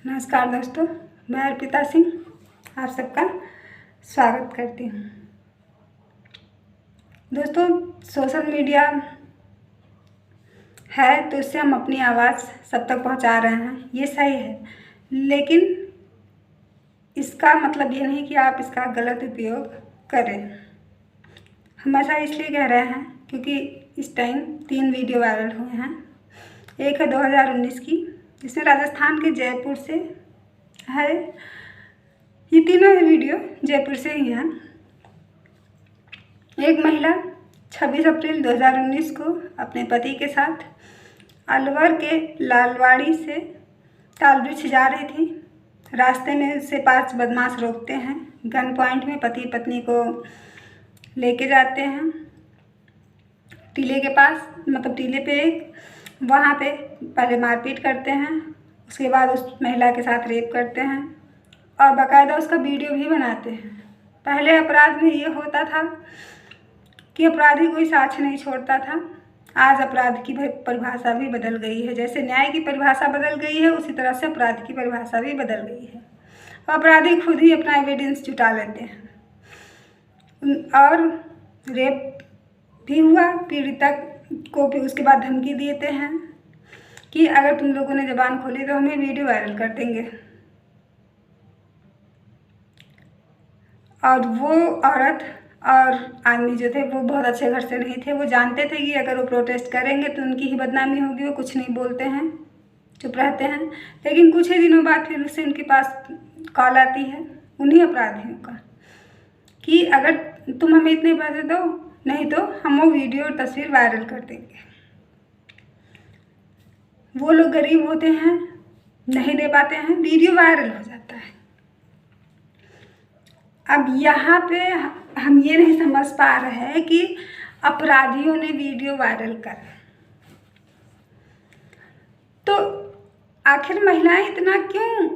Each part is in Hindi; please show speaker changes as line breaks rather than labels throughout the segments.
नमस्कार दोस्तों, मैं अर्पिता सिंह आप सबका स्वागत करती हूँ। दोस्तों, सोशल मीडिया है तो इससे हम अपनी आवाज़ सब तक पहुँचा रहे हैं, ये सही है। लेकिन इसका मतलब ये नहीं कि आप इसका गलत उपयोग करें। हम ऐसा इसलिए कह रहे हैं क्योंकि इस टाइम 3 वीडियो वायरल हुए हैं। एक है 2019 की, जिसमें राजस्थान के जयपुर से है। ये तीनों वीडियो जयपुर से ही हैं। एक महिला 26 अप्रैल 2019 को अपने पति के साथ अलवर के लालवाड़ी से तालवृक्ष जा रही थी। रास्ते में उससे 5 बदमाश रोकते हैं। गन पॉइंट में पति पत्नी को लेके जाते हैं टीले के पास, मतलब टीले पे वहाँ पे पहले मारपीट करते हैं, उसके बाद उस महिला के साथ रेप करते हैं और बाकायदा उसका वीडियो भी बनाते हैं। पहले अपराध में ये होता था कि अपराधी कोई साक्ष्य नहीं छोड़ता था। आज अपराध की परिभाषा भी बदल गई है। जैसे न्याय की परिभाषा बदल गई है, उसी तरह से अपराध की परिभाषा भी बदल गई है। अपराधी खुद ही अपना एविडेंस जुटा लेते हैं और रेप भी हुआ। पीड़िता को भी उसके बाद धमकी देते हैं कि अगर तुम लोगों ने ज़बान खोली तो हमें वीडियो वायरल कर देंगे। और वो औरत और आदमी जो थे वो बहुत अच्छे घर से नहीं थे। वो जानते थे कि अगर वो प्रोटेस्ट करेंगे तो उनकी ही बदनामी होगी। वो कुछ नहीं बोलते हैं, चुप रहते हैं। लेकिन कुछ ही दिनों बाद फिर उससे उनके पास कॉल आती है उन्हीं अपराधियों का कि अगर तुम हमें इतने पैसे दो, नहीं तो हम वो वीडियो और तस्वीर वायरल कर देंगे। वो लोग गरीब होते हैं, नहीं दे पाते हैं, वीडियो वायरल हो जाता है। अब यहाँ पे हम ये नहीं समझ पा रहे हैं कि अपराधियों ने वीडियो वायरल कर, तो आखिर महिलाएं इतना क्यों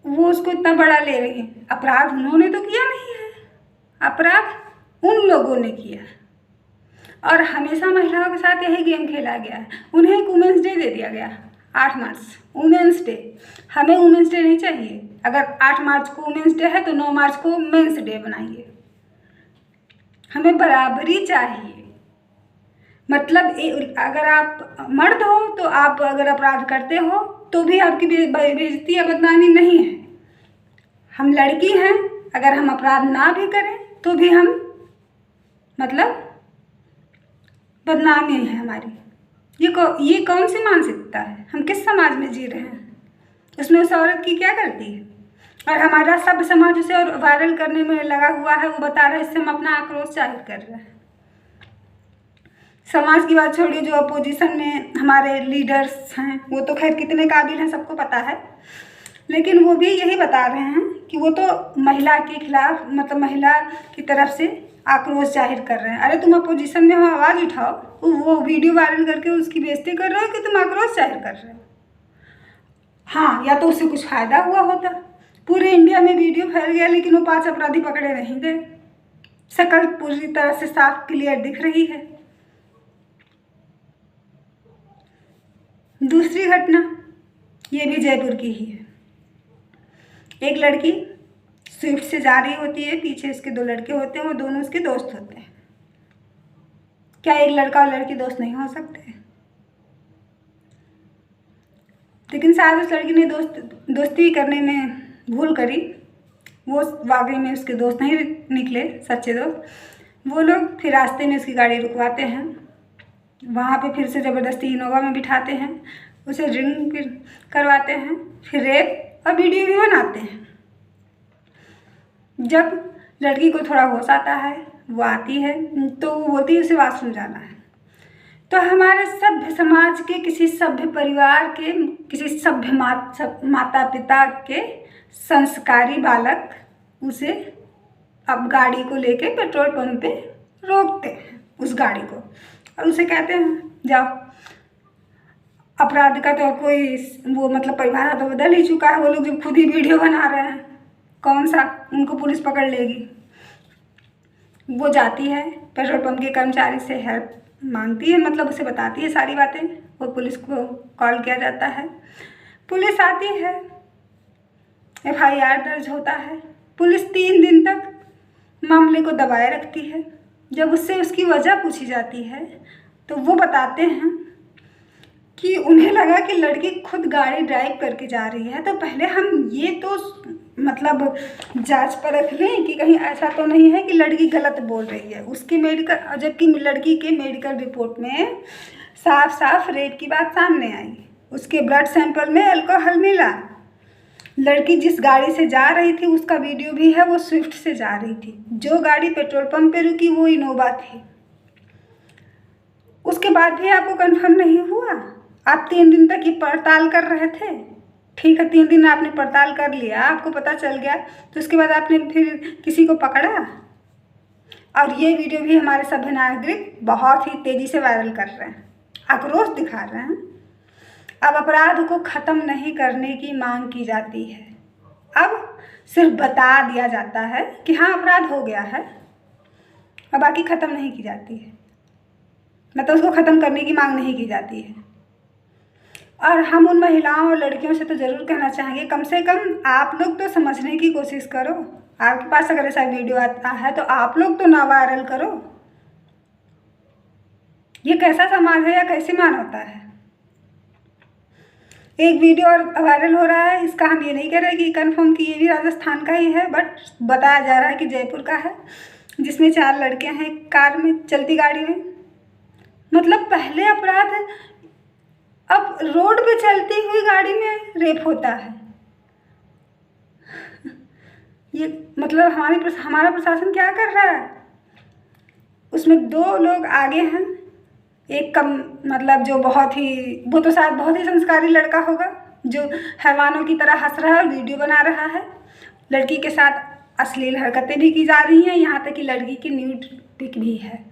वो उसको इतना बड़ा ले रही हैं? अपराध उन्होंने तो किया नहीं है, अपराध उन लोगों ने किया। और हमेशा महिलाओं के साथ यही गेम खेला गया है। उन्हें एक वुमेंस डे दे दिया गया, 8 मार्च वुमेंस डे। हमें वुमेंस डे नहीं चाहिए। अगर 8 मार्च को वुमेंस डे है तो 9 मार्च को मेंस डे बनाइए। हमें बराबरी चाहिए। मतलब अगर आप मर्द हो तो आप अगर अपराध करते हो तो भी आपकी बेइज्जती या बदनामी नहीं है। हम लड़की हैं, अगर हम अपराध ना भी करें तो भी हम मतलब बदनामी है हमारी। ये कौन सी मानसिकता है? हम किस समाज में जी रहे हैं? उसमें उस औरत की क्या गलती है? और हमारा सब समाज उसे और वायरल करने में लगा हुआ है। वो बता रहा है इससे हम अपना आक्रोश जाहिर कर रहे हैं। समाज की बात छोड़िए, जो अपोजिशन में हमारे लीडर्स हैं वो तो खैर कितने काबिल हैं सबको पता है, लेकिन वो भी यही बता रहे हैं कि वो तो महिला के खिलाफ, मतलब महिला की तरफ से आक्रोश जाहिर कर रहे हैं। अरे तुम अपोजिशन में हो, आवाज़ उठाओ। वो वीडियो वायरल करके उसकी बेइज्जती कर रहे हो कि तुम आक्रोश जाहिर कर रहे हो? हाँ, या तो उससे कुछ फ़ायदा हुआ होता। पूरे इंडिया में वीडियो फैल गया लेकिन वो 5 अपराधी पकड़े नहीं गए। शक्ल पूरी तरह से साफ क्लियर दिख रही है। दूसरी घटना ये भी जयपुर की ही है। एक लड़की स्विफ्ट से जा रही होती है, पीछे उसके 2 लड़के होते हैं, वो दोनों उसके दोस्त होते हैं। क्या एक लड़का और लड़की दोस्त नहीं हो सकते? लेकिन शायद उस लड़की ने दोस्ती करने में भूल करी। वो वाकई में उसके दोस्त नहीं निकले, सच्चे दोस्त। वो लोग फिर रास्ते में उसकी गाड़ी रुकवाते हैं, वहाँ पे फिर से ज़बरदस्ती इनोवा में बिठाते हैं, उसे ड्रिंक करवाते हैं, फिर रेप और वीडियो भी बनाते हैं। जब लड़की को थोड़ा होश आता है, वो आती है तो वो बोलती है उसे वॉशरूम जाना है। तो हमारे सभ्य समाज के, किसी सभ्य परिवार के, किसी सभ्य माता पिता के संस्कारी बालक उसे अब गाड़ी को लेके पेट्रोल पंप पे रोकते हैं उस गाड़ी को और उसे कहते हैं जाओ। अपराध का तो कोई वो मतलब परिभाषा तो बदल ही चुका है। वो लोग जब खुद ही वीडियो बना रहे हैं, कौन सा उनको पुलिस पकड़ लेगी? वो जाती है पेट्रोल पंप के कर्मचारी से हेल्प मांगती है, मतलब उसे बताती है सारी बातें। वो पुलिस को कॉल किया जाता है, पुलिस आती है, FIR दर्ज होता है। पुलिस 3 दिन तक मामले को दबाए रखती है। जब उससे उसकी वजह पूछी जाती है तो वो बताते हैं कि उन्हें लगा कि लड़की खुद गाड़ी ड्राइव करके जा रही है, तो पहले हम ये तो मतलब जांच परख लें कि कहीं ऐसा तो नहीं है कि लड़की गलत बोल रही है। उसकी मेडिकल, जबकि लड़की के मेडिकल रिपोर्ट में साफ साफ रेप की बात सामने आई। उसके ब्लड सैंपल में अल्कोहल मिला। लड़की जिस गाड़ी से जा रही थी उसका वीडियो भी है, वो स्विफ्ट से जा रही थी। जो गाड़ी पेट्रोल पंप पे रुकी वो इनोवा थी। उसके बाद भी आपको कंफर्म नहीं हुआ? आप 3 दिन तक ये पड़ताल कर रहे थे। ठीक है, 3 दिन आपने पड़ताल कर लिया, आपको पता चल गया, तो उसके बाद आपने फिर किसी को पकड़ा? और ये वीडियो भी हमारे सभ्य नागरिक बहुत ही तेज़ी से वायरल कर रहे हैं, आक्रोश दिखा रहे हैं। अब अपराध को ख़त्म नहीं करने की मांग की जाती है। अब सिर्फ बता दिया जाता है कि हाँ अपराध हो गया है, और बाकी ख़त्म नहीं की जाती है, मतलब उसको ख़त्म करने की मांग नहीं की जाती है। और हम उन महिलाओं और लड़कियों से तो ज़रूर कहना चाहेंगे, कम से कम आप लोग तो समझने की कोशिश करो। आपके पास अगर ऐसा वीडियो आता है तो आप लोग तो ना वायरल करो। ये कैसा समाज है या कैसी मानवता है? एक वीडियो और वायरल हो रहा है, इसका हम ये नहीं कह रहे कि कंफर्म कि ये भी राजस्थान का ही है, बट बताया जा रहा है कि जयपुर का है, जिसमें 4 लड़के हैं कार में, चलती गाड़ी में। मतलब पहले अपराध, अब रोड पे चलती हुई गाड़ी में रेप होता है। ये मतलब हमारा प्रशासन क्या कर रहा है? उसमें 2 लोग आगे हैं, एक कम मतलब जो वो तो शायद बहुत ही संस्कारी लड़का होगा, जो हैवानों की तरह हंस रहा है और वीडियो बना रहा है। लड़की के साथ अश्लील हरकतें भी की जा रही हैं, यहाँ तक कि लड़की की न्यूड पिक भी है।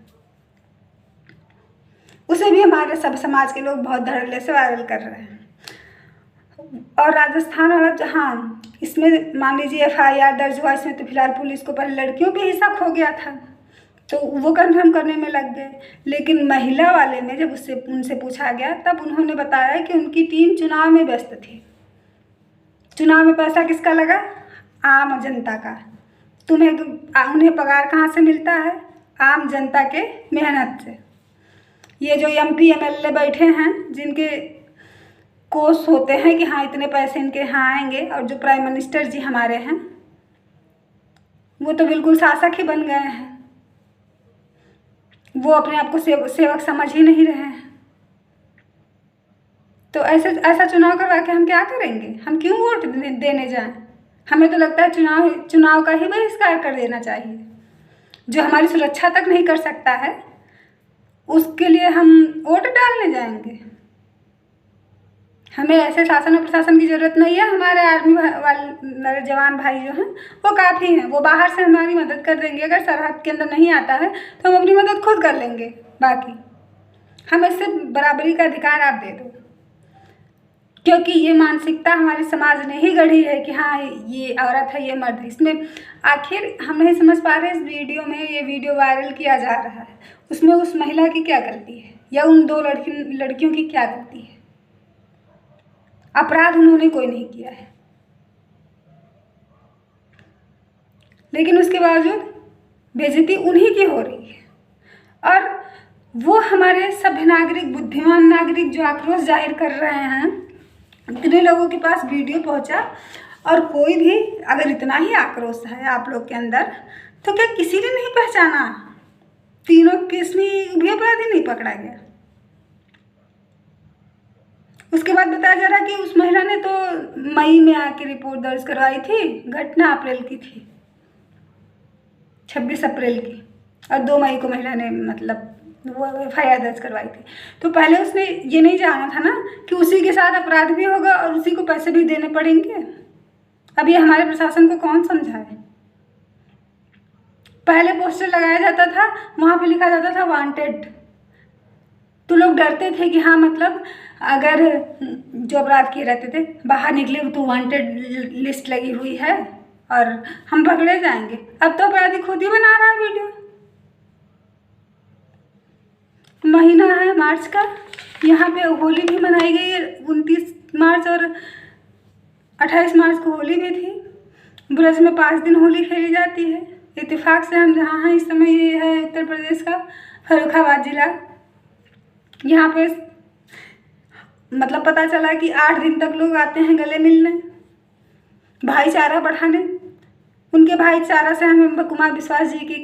उसे भी हमारे सब समाज के लोग बहुत धड़ल्ले से वायरल कर रहे हैं। और राजस्थान वाला जहाँ इसमें मान लीजिए FIR दर्ज हुआ, इसमें तो फिलहाल पुलिस को पहले लड़कियों पे ही शक हो गया था, तो वो कंफर्म करने में लग गए। लेकिन महिला वाले में जब उनसे पूछा गया तब उन्होंने बताया कि उनकी टीम चुनाव में व्यस्त थी। चुनाव में पैसा किसका लगा? आम जनता का। उन्हें पगार कहाँ से मिलता है? आम जनता के मेहनत से। ये जो MP MLA बैठे हैं, जिनके कोष होते हैं कि हाँ इतने पैसे इनके यहाँ आएंगे, और जो प्राइम मिनिस्टर जी हमारे हैं वो तो बिल्कुल शासक ही बन गए हैं। वो अपने आप को सेवक समझ ही नहीं रहे हैं। तो ऐसा चुनाव करवा के हम क्या करेंगे? हम क्यों वोट देने जाएं? हमें तो लगता है चुनाव का ही बहिष्कार कर देना चाहिए। जो हमारी सुरक्षा तक नहीं कर सकता है उसके लिए हम वोट डालने जाएंगे? हमें ऐसे शासन और प्रशासन की ज़रूरत नहीं है। हमारे आर्मी वाले जवान भाई जो हैं वो काफ़ी हैं, वो बाहर से हमारी मदद कर देंगे। अगर सरहद के अंदर नहीं आता है तो हम अपनी मदद खुद कर लेंगे। बाकी हमें सिर्फ बराबरी का अधिकार आप दे दो, क्योंकि ये मानसिकता हमारे समाज ने ही गढ़ी है कि हाँ ये औरत है, ये मर्द है। इसमें आखिर हम नहीं समझ पा रहे, इस वीडियो में ये वीडियो वायरल किया जा रहा है, उसमें उस महिला की क्या गलती है या उन 2 लड़कियों की क्या गलती है? अपराध उन्होंने कोई नहीं किया है, लेकिन उसके बावजूद बेइज्जती उन्हीं की हो रही है। और वो हमारे सभ्य नागरिक, बुद्धिमान नागरिक जो आक्रोश जाहिर कर रहे हैं, इतने लोगों के पास वीडियो पहुंचा, और कोई भी अगर इतना ही आक्रोश है आप लोग के अंदर, तो क्या किसी ने नहीं पहचाना? तीनों केस में भी अपराधी नहीं पकड़ा गया। उसके बाद बताया जा रहा कि उस महिला ने तो मई में आके रिपोर्ट दर्ज करवाई थी। घटना अप्रैल की थी, 26 अप्रैल की, और 2 मई को महिला ने मतलब वो FIR दर्ज करवाई थी। तो पहले उसने ये नहीं जाना था ना कि उसी के साथ अपराध भी होगा और उसी को पैसे भी देने पड़ेंगे। अब ये हमारे प्रशासन को कौन समझाए? पहले पोस्टर लगाया जाता था, वहाँ पे लिखा जाता था वांटेड, तो लोग डरते थे कि हाँ मतलब अगर जो अपराध किए रहते थे बाहर निकले तो वांटेड लिस्ट लगी हुई है और हम पकड़े जाएंगे। अब तो अपराधी खुद ही बना रहा है वीडियो। महीना है मार्च का, यहाँ पे होली भी मनाई गई है। 29 मार्च और 28 मार्च को होली भी थी। ब्रज में 5 दिन होली खेली जाती है। इत्तेफाक से हम जहाँ हैं इस समय, ये है उत्तर प्रदेश का फर्रुखाबाद जिला। यहाँ पे मतलब पता चला कि 8 दिन तक लोग आते हैं गले मिलने, भाईचारा बढ़ाने। उनके भाईचारा से हमें कुमार विश्वास जी की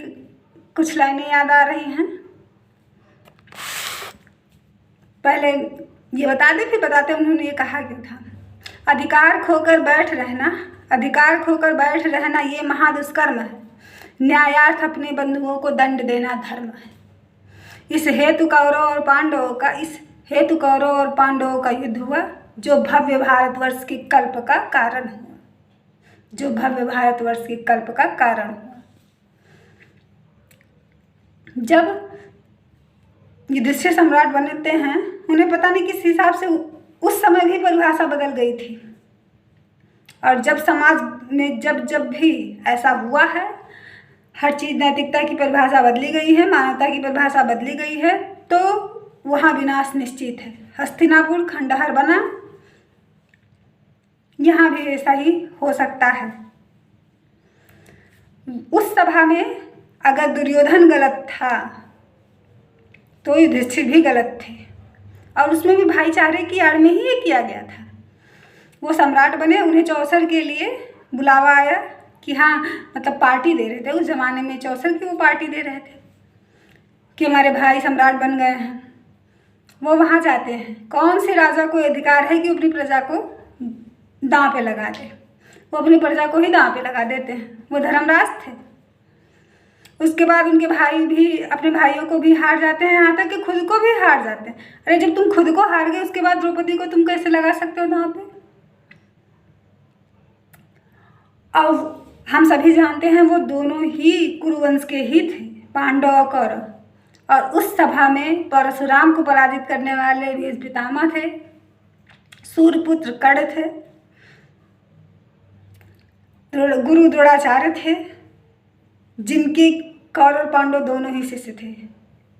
कुछ लाइनें याद आ रही हैं। पहले ये बता दें फिर बताते उन्होंने ये कहा क्यों था। अधिकार खोकर बैठ रहना, अधिकार खोकर बैठ रहना ये महादुष्कर्म है। न्यायार्थ अपने बंधुओं को दंड देना धर्म है। इस हेतु कौरव और पांडवों का युद्ध हुआ, जो भव्य भारतवर्ष की कल्प का कारण हुआ, जो भव्य भारतवर्ष की कल्प का कारण हुआ। जब युधिष्ठिर सम्राट बनते हैं, उन्हें पता नहीं किस हिसाब से उस समय भी परिभाषा बदल गई थी। और जब समाज में जब भी ऐसा हुआ है, हर चीज़ नैतिकता की परिभाषा बदली गई है, मानवता की परिभाषा बदली गई है, तो वहाँ विनाश निश्चित है। हस्तिनापुर खंडहर बना, यहाँ भी ऐसा ही हो सकता है। उस सभा में अगर दुर्योधन गलत था तो युधिष्ठिर भी गलत थे, और उसमें भी भाईचारे की आड़ में ही ये किया गया था। वो सम्राट बने, उन्हें चौसर के लिए बुलावा आया कि हाँ, मतलब पार्टी दे रहे थे उस ज़माने में, चौसर की वो पार्टी दे रहे थे कि हमारे भाई सम्राट बन गए हैं। वो वहाँ जाते हैं। कौन से राजा को अधिकार है कि अपनी प्रजा को दांव पे लगा दे? वो अपनी प्रजा को ही दांव पे लगा देते हैं। वो धर्मराज थे। उसके बाद उनके भाई भी अपने भाइयों को भी हार जाते हैं, यहाँ तक कि खुद को भी हार जाते हैं। अरे जब तुम खुद को हार गए, उसके बाद द्रौपदी को तुम कैसे लगा सकते हो दांव पे? अब हम सभी जानते हैं वो दोनों ही कुरुवंश के ही थे, पांडव और कौरव। और उस सभा में परशुराम को पराजित करने वाले भीष्म पितामह थे, सूर्यपुत्र कर्ण थे, गुरु द्रोणाचार्य थे, जिनके कौरव पांडव दोनों ही शिष्य थे।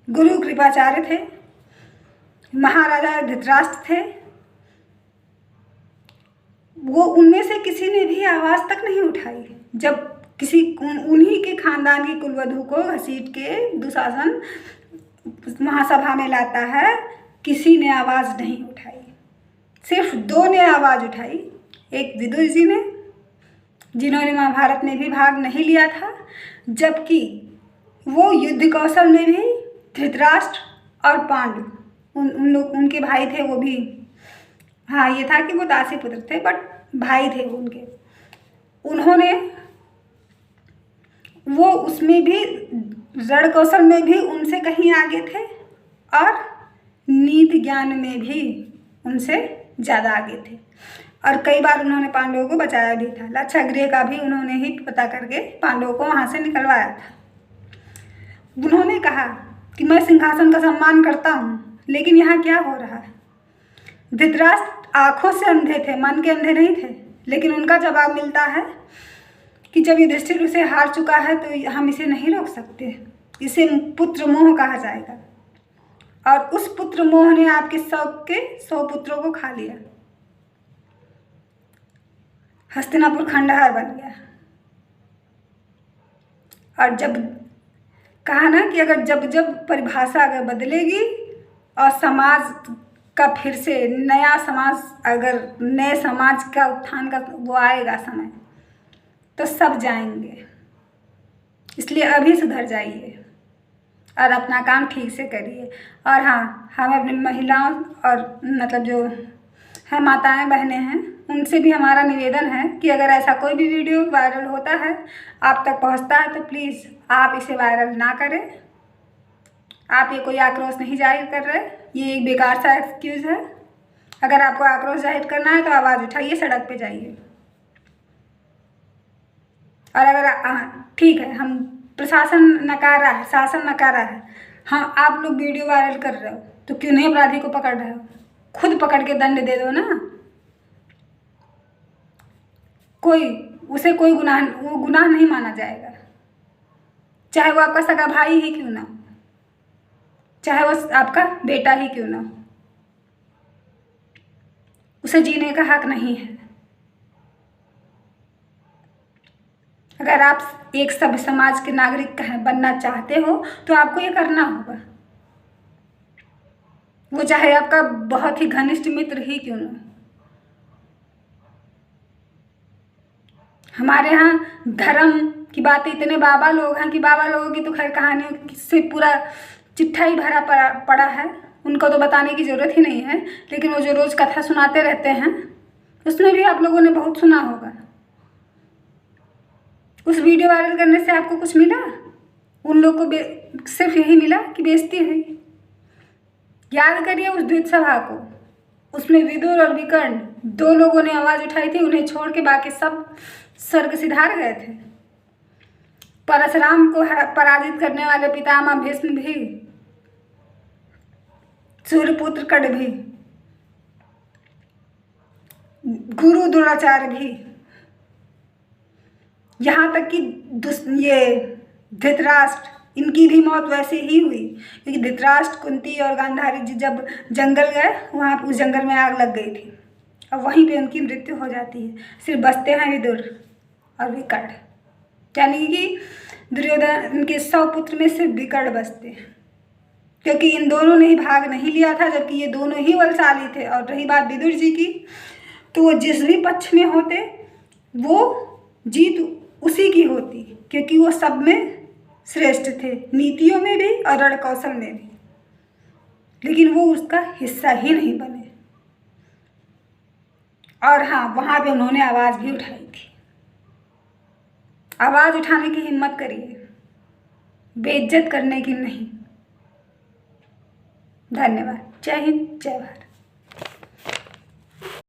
गुरु कृपाचार्य थे, महाराजा धृतराष्ट्र थे। वो उनमें से किसी ने भी आवाज़ तक नहीं उठाई। जब किसी उन्हीं के खानदान की कुलवधू को घसीट के दुशासन महासभा में लाता है, किसी ने आवाज़ नहीं उठाई। सिर्फ 2 ने आवाज़ उठाई। एक विदुर जी ने, जिन्होंने महाभारत में भी भाग नहीं लिया था, जबकि वो युद्ध कौशल में भी धृतराष्ट्र और पांडु उनके भाई थे। वो भी, हाँ, ये था कि वो दासी पुत्र थे, बट भाई थे वो उनके। उन्होंने वो उसमें भी रण कौशल में भी उनसे कहीं आगे थे, और नीति ज्ञान में भी उनसे ज़्यादा आगे थे। और कई बार उन्होंने पांडवों को बचाया भी था। लाक्षागृह का भी उन्होंने ही पता करके पांडवों को वहाँ से निकलवाया था। उन्होंने कहा कि मैं सिंहासन का सम्मान करता हूँ, लेकिन यहाँ क्या हो रहा है? धृतराष्ट्र आँखों से अंधे थे, मन के अंधे नहीं थे। लेकिन उनका जवाब मिलता है कि जब युधिष्ठिर उसे हार चुका है तो हम इसे नहीं रोक सकते, इसे पुत्र मोह कहा जाएगा। और उस पुत्र मोह ने आपके 100 पुत्रों को खा लिया। हस्तिनापुर खंडहर बन गया। और जब कहा ना कि अगर जब परिभाषा अगर बदलेगी और समाज का फिर से नया समाज, अगर नए समाज का उत्थान का वो आएगा समय, तो सब जाएंगे। इसलिए अभी सुधर जाइए और अपना काम ठीक से करिए। और हाँ, हम अपनी महिलाओं और मतलब जो है माताएं बहनें हैं, उनसे भी हमारा निवेदन है कि अगर ऐसा कोई भी वीडियो वायरल होता है, आप तक पहुंचता है, तो प्लीज़ आप इसे वायरल ना करें। आप ये कोई आक्रोश नहीं जाहिर कर रहे, ये एक बेकार सा एक्सक्यूज़ है। अगर आपको आक्रोश जाहिर करना है तो आवाज़ उठाइए, सड़क पे जाइए। और अगर ठीक है, हम प्रशासन नकार रहा है, शासन नकार रहा है, हाँ, आप लोग वीडियो वायरल कर रहे हो, तो क्यों नहीं अपराधी को पकड़ रहे हो? खुद पकड़ के दंड दे दो ना। उसे कोई वो गुनाह नहीं माना जाएगा, चाहे वो आपका सगा भाई ही क्यों ना हो, चाहे वो आपका बेटा ही क्यों ना हो। उसे जीने का हक नहीं है। अगर आप एक सभ्य समाज के नागरिक बनना चाहते हो तो आपको ये करना होगा, वो चाहे आपका बहुत ही घनिष्ठ मित्र ही क्यों न। हमारे यहाँ धर्म की बातें इतने बाबा लोग हैं कि बाबा लोगों की तो खैर कहानियों से पूरा चिट्ठा ही भरा पड़ा है, उनको तो बताने की ज़रूरत ही नहीं है। लेकिन वो जो रोज़ कथा सुनाते रहते हैं उसमें भी आप लोगों ने बहुत सुना होगा। उस वीडियो वायरल करने से आपको कुछ मिला? उन लोग को सिर्फ यही मिला कि बेइज्जती हुई। याद करिए उस द्वित सभा को, उसमें विदुर और विकर्ण 2 लोगों ने आवाज़ उठाई थी, उन्हें छोड़ के बाकी सब स्वर्ग सिधार गए थे। परशुराम को पराजित करने वाले पितामह भीष्म भी, सूर्यपुत्र कर्ण भी, गुरु द्रोणाचार्य भी, यहाँ तक कि ये धृतराष्ट्र, इनकी भी मौत वैसे ही हुई। क्योंकि धृतराष्ट्र, कुंती और गांधारी जी जब जंगल गए, वहाँ उस जंगल में आग लग गई थी और वहीं पे उनकी मृत्यु हो जाती है। सिर्फ बचते हैं विदुर और विकर्ण, यानी कि दुर्योधन, इनके 100 पुत्र में सिर्फ विकर्ण बचते हैं, क्योंकि इन दोनों ने ही भाग नहीं लिया था, जबकि ये दोनों ही बलशाली थे। और रही बात विदुर जी की, तो वो जिस भी पक्ष में होते वो जीत उसी की होती, क्योंकि वो सब में श्रेष्ठ थे, नीतियों में भी और रण कौशल में भी। लेकिन वो उसका हिस्सा ही नहीं बने। और हाँ, वहाँ पे उन्होंने आवाज़ भी उठाई थी। आवाज़ उठाने की हिम्मत करिए, बेइज्जत करने की नहीं। धन्यवाद। जय हिंद, जय भारत।